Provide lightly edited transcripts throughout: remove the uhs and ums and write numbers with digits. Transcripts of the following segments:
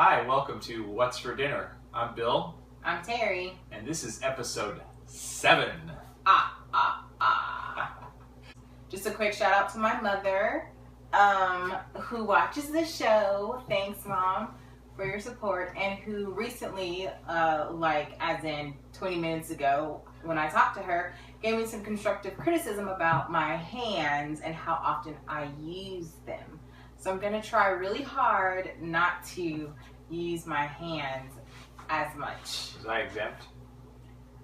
Hi, welcome to What's for Dinner. I'm Bill. I'm Terry. And this is episode 7. Just a quick shout out to my mother, who watches the show. Thanks, Mom, for your support. And who recently, as in 20 minutes ago, when I talked to her, gave me some constructive criticism about my hands and how often I use them. So I'm going to try really hard not to use my hands as much. Was I exempt?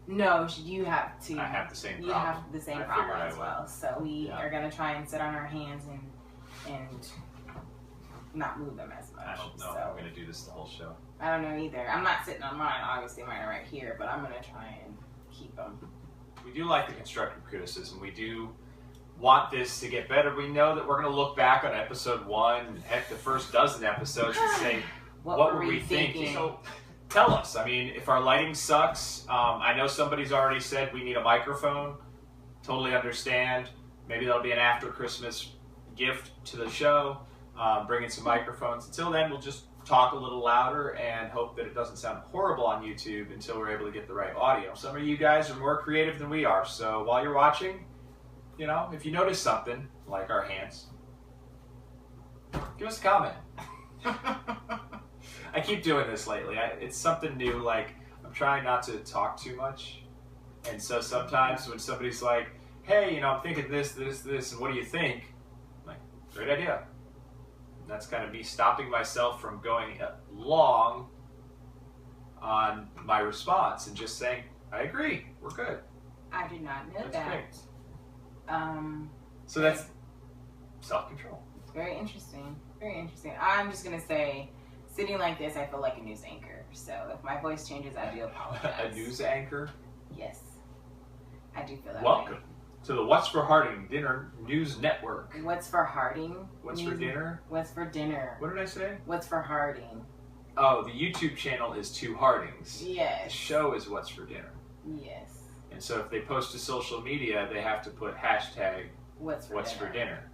No, you have to. I have the same problem. You have the same problem as well. So we are going to try and sit on our hands and not move them as much. I don't know if I'm going to do this the whole show. I don't know either. I'm not sitting on mine. Obviously, mine are right here, but I'm going to try and keep them. We do like the constructive criticism. We do want this to get better. We know that we're going to look back on episode 1, heck, the first dozen episodes, and say, what were we thinking? So, tell us. I mean, if our lighting sucks, I know somebody's already said we need a microphone. Totally understand. Maybe that'll be an after Christmas gift to the show. Bring in some microphones. Until then, we'll just talk a little louder and hope that it doesn't sound horrible on YouTube until we're able to get the right audio. Some of you guys are more creative than we are, so while you're watching, you know, if you notice something, like our hands, give us a comment. I keep doing this lately. It's something new. Like, I'm trying not to talk too much. And so sometimes when somebody's like, hey, you know, I'm thinking this, and what do you think? I'm like, great idea. And that's kind of me stopping myself from going long on my response and just saying, I agree, we're good. I did not know That's that. great. So Okay. that's self-control. Very interesting. Very interesting. I'm just going to say, sitting like this, I feel like a news anchor. So if my voice changes, I do apologize. A news anchor? Yes. I do feel that Welcome way. to the What's for Harding Dinner News Network. What's for Harding? What's for dinner? What's for dinner? What did I say? What's for Harding? Oh, the YouTube channel is Two Hardings. The Yes. show is What's for Dinner. Yes. And so if they post to social media, they have to put hashtag What's for What's dinner? for Dinner.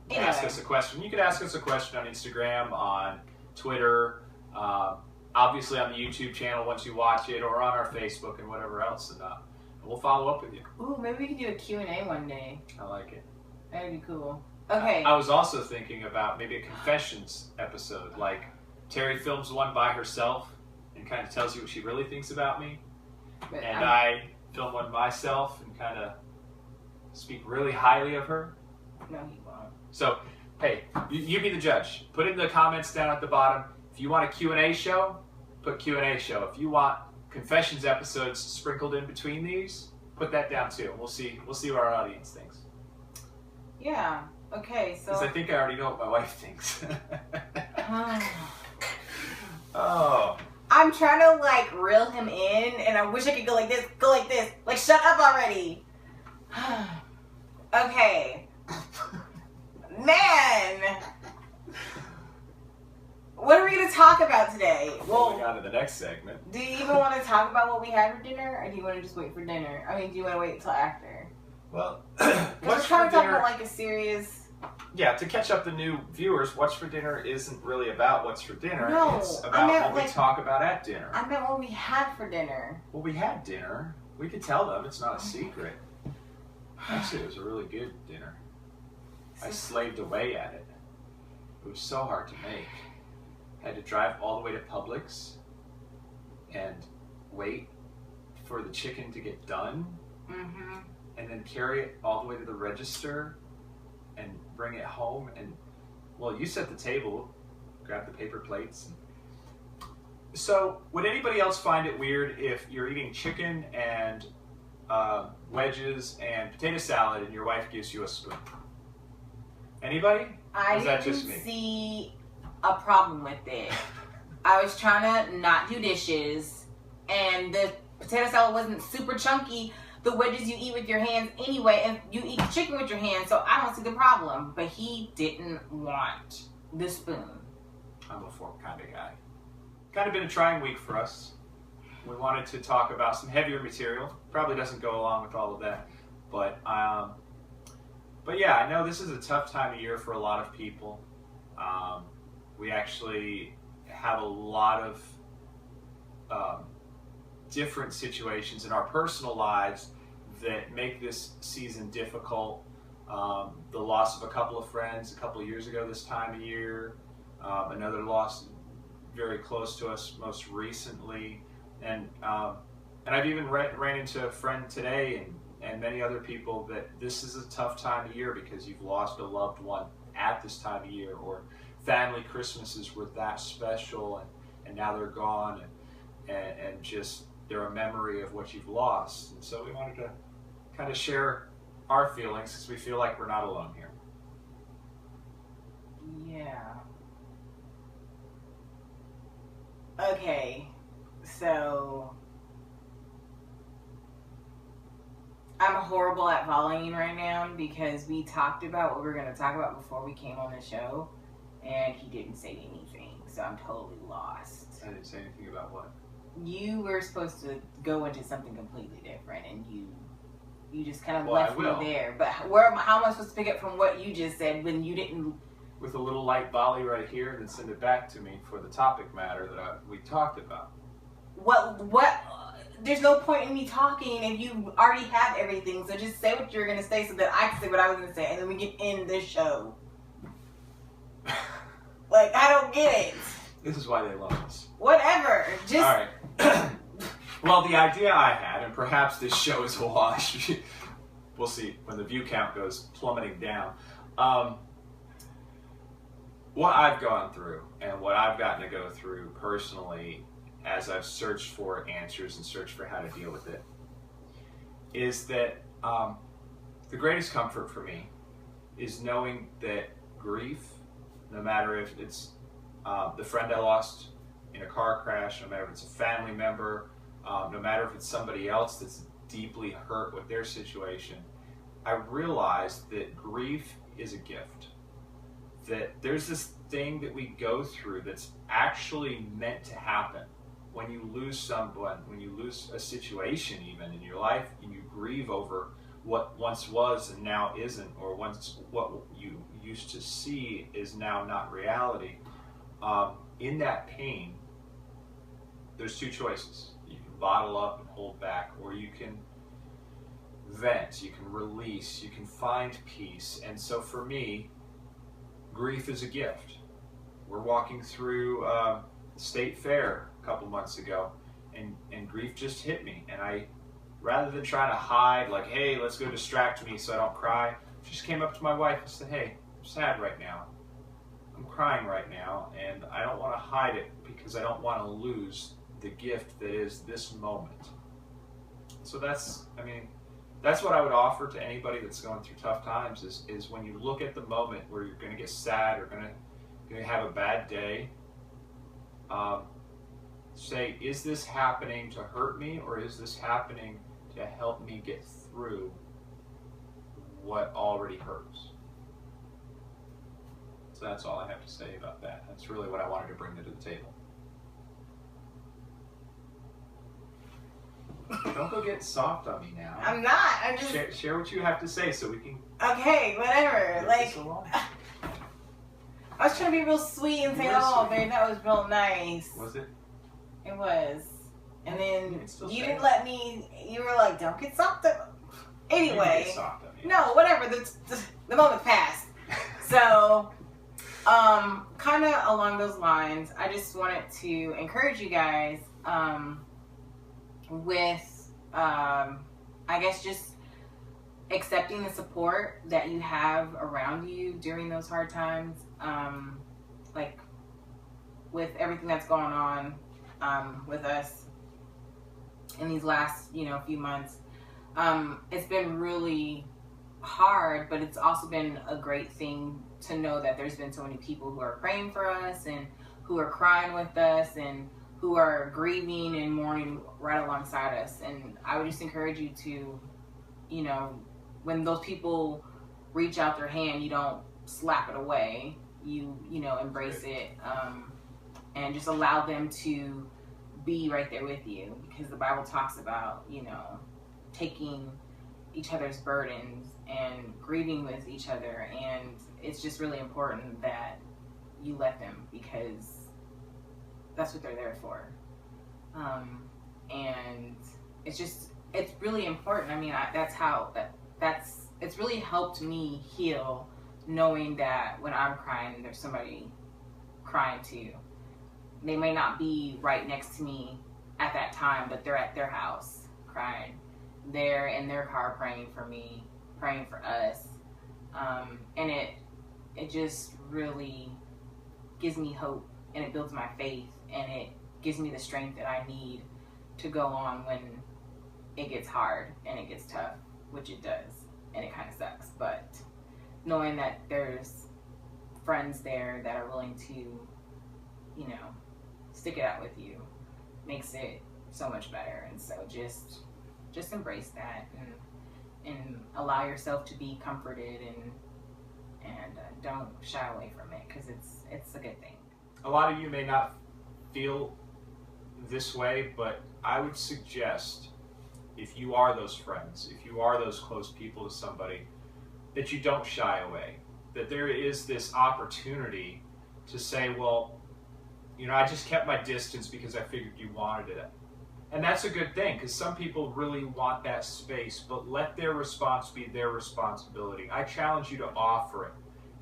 Anyway. Ask us a question. You could ask us a question on Instagram, on Twitter, obviously on the YouTube channel once you watch it, or on our Facebook and whatever else. And we'll follow up with you. Ooh, maybe we can do a Q&A one day. I like it. That'd be cool. Okay. I was also thinking about maybe a confessions episode. Like, Terry films one by herself and kind of tells you what she really thinks about me. But And I film one myself and kind of speak really highly of her. No, he won't. So, hey, you be the judge. Put in the comments down at the bottom. If you want a Q&A show, put Q&A show. If you want confessions episodes sprinkled in between these, put that down too. We'll see what our audience thinks. Yeah. Okay, so... Because I think I already know what my wife thinks. Oh. I'm trying to, like, reel him in, and I wish I could go like this, Like, shut up already. Okay. Man! What are we going to talk about today? Well, moving on to the next segment. Do you even want to talk about what we had for dinner, or do you want to just wait for dinner? I mean, do you want to wait until after? Well, Because we're trying to talk about, like, a serious... Yeah, to catch up the new viewers, What's for Dinner isn't really about What's for Dinner. No, it's about what we talk about at dinner. I meant what we had for dinner. Well, we had dinner. We could tell them. It's not a secret. Actually, it was a really good dinner. I slaved away at it. It was so hard to make. Had to drive all the way to Publix and wait for the chicken to get done, and then carry it all the way to the register and bring it home. And, well, you set the table, grab the paper plates. So, would anybody else find it weird if you're eating chicken and wedges and potato salad and your wife gives you a spoon? Anybody? I didn't see a problem with it. I was trying to not do dishes, and the potato salad wasn't super chunky. The wedges you eat with your hands anyway, and you eat chicken with your hands, so I don't see the problem. But he didn't want the spoon. I'm a fork kind of guy. Kind of been a trying week for us. We wanted to talk about some heavier material. Probably doesn't go along with all of that, but yeah, I know this is a tough time of year for a lot of people. We actually have a lot of different situations in our personal lives that make this season difficult. The loss of a couple of friends a couple of years ago this time of year, another loss very close to us most recently, and I've even ran into a friend today and many other people that this is a tough time of year because you've lost a loved one at this time of year, or family Christmases were that special and now they're gone, and just they're a memory of what you've lost. And so we wanted to kind of share our feelings because we feel like we're not alone here. Yeah. Okay, so I'm horrible at volleying right now because we talked about what we were going to talk about before we came on the show, and he didn't say anything, so I'm totally lost. I didn't say anything about what? You were supposed to go into something completely different, and you just kind of left me there. But how am I supposed to pick up from what you just said when you didn't? With a little light volley right here, and then send it back to me for the topic matter that we talked about. What? There's no point in me talking if you already have everything. So just say what you're going to say so that I can say what I was going to say, and then we can end this show. Like, I don't get it. This is why they love us. Whatever. Just... All right. Well, the idea I had, and perhaps this show is a wash. We'll see when the view count goes plummeting down. What I've gone through and what I've gotten to go through personally as I've searched for answers and searched for how to deal with it is that the greatest comfort for me is knowing that grief, no matter if it's the friend I lost in a car crash, no matter if it's a family member, no matter if it's somebody else that's deeply hurt with their situation, I realized that grief is a gift. That there's this thing that we go through that's actually meant to happen. When you lose someone, when you lose a situation even in your life, and you grieve over what once was and now isn't, or once what you used to see is now not reality, in that pain, there's two choices. You can bottle up and hold back, or you can vent, you can release, you can find peace. And so for me, grief is a gift. We're walking through State Fair a couple months ago, and grief just hit me. And I, rather than trying to hide, like, hey, let's go distract me so I don't cry, just came up to my wife and said, hey, I'm sad right now. I'm crying right now, and I don't want to hide it because I don't want to lose the gift that is this moment. So that's what I would offer to anybody that's going through tough times is when you look at the moment where you're going to get sad or going to have a bad day, say, is this happening to hurt me, or is this happening to help me get through what already hurts? So that's all I have to say about that. That's really what I wanted to bring to the table. Don't go get soft on me now. I'm not. I'm just... Share what you have to say so we can... Okay, whatever. Like... I was trying to be real sweet and say, oh, babe, that was real nice. Was it? It was. And then you didn't let me... You were like, don't get soft on me. Anyway. Get soft on me. No, whatever. The moment passed. So... kind of along those lines, I just wanted to encourage you guys with, I guess, just accepting the support that you have around you during those hard times. Like with everything that's going on with us in these last, few months, it's been really hard, but it's also been a great thing to know that there's been so many people who are praying for us and who are crying with us and who are grieving and mourning right alongside us. And I would just encourage you to, when those people reach out their hand, you don't slap it away. You embrace it and just allow them to be right there with you, because the Bible talks about, taking each other's burdens and grieving with each other, and it's just really important that you let them, because that's what they're there for. And it's really important. I mean, it's really helped me heal, knowing that when I'm crying, there's somebody crying too. They may not be right next to me at that time, but they're at their house crying. They're in their car praying for me, praying for us. And it just really gives me hope, and it builds my faith, and it gives me the strength that I need to go on when it gets hard and it gets tough, which it does, and it kind of sucks. But knowing that there's friends there that are willing to, you know, stick it out with you makes it so much better. And so just embrace that and allow yourself to be comforted, and don't shy away from it, because it's a good thing. A lot of you may not feel this way, but I would suggest, if you are those friends, if you are those close people to somebody, that you don't shy away. That there is this opportunity to say, well, you know, I just kept my distance because I figured you wanted it. And that's a good thing, because some people really want that space, but let their response be their responsibility. I challenge you to offer it.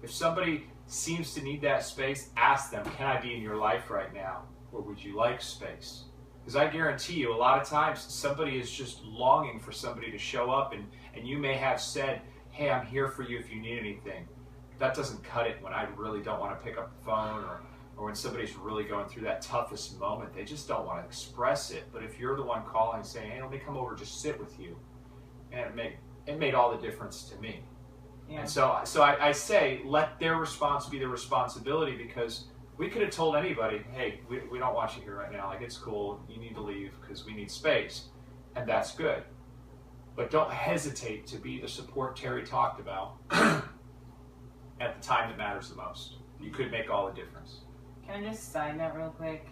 If somebody seems to need that space, ask them, can I be in your life right now? Or would you like space? Because I guarantee you, a lot of times, somebody is just longing for somebody to show up, and you may have said, hey, I'm here for you if you need anything. That doesn't cut it when I really don't want to pick up the phone, or when somebody's really going through that toughest moment. They just don't want to express it. But if you're the one calling saying, hey, let me come over, just sit with you, and it made all the difference to me. Yeah. And so I say, let their response be their responsibility, because we could have told anybody, hey, we don't want you here right now. Like, it's cool. You need to leave because we need space. And that's good. But don't hesitate to be the support Terry talked about at the time that matters the most. You could make all the difference. Can I just side note real quick?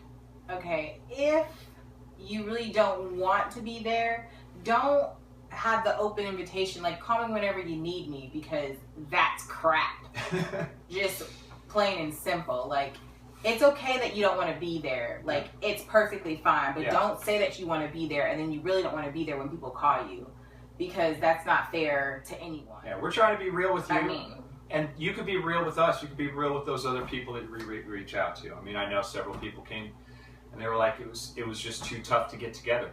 Okay, if you really don't want to be there, don't have the open invitation, like, call me whenever you need me, because that's crap. Just plain and simple. Like, it's okay that you don't want to be there. Like, it's perfectly fine, but don't say that you want to be there and then you really don't want to be there when people call you, because that's not fair to anyone. Yeah, we're trying to be real with you. I mean, and you could be real with us. You could be real with those other people that we reach out to. I mean, I know several people came and they were like, it was just too tough to get together.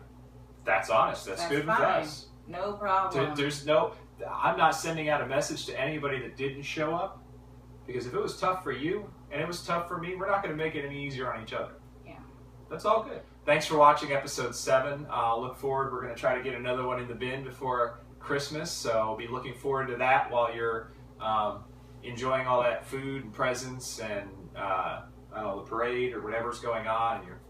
That's honest. That's good fine. With us. No problem. I'm not sending out a message to anybody that didn't show up, because if it was tough for you and it was tough for me, we're not going to make it any easier on each other. Yeah. That's all good. Thanks for watching episode 7. Look forward. We're going to try to get another one in the bin before Christmas, so I'll be looking forward to that while you're enjoying all that food and presents and I don't know, the parade or whatever's going on, and you're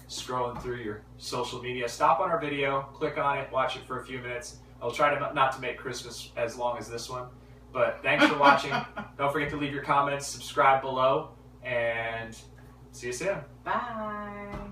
scrolling through your social media. Stop on our video, click on it, watch it for a few minutes. I'll try to not to make Christmas as long as this one. But thanks for watching. Don't forget to leave your comments, subscribe below, and see you soon. Bye.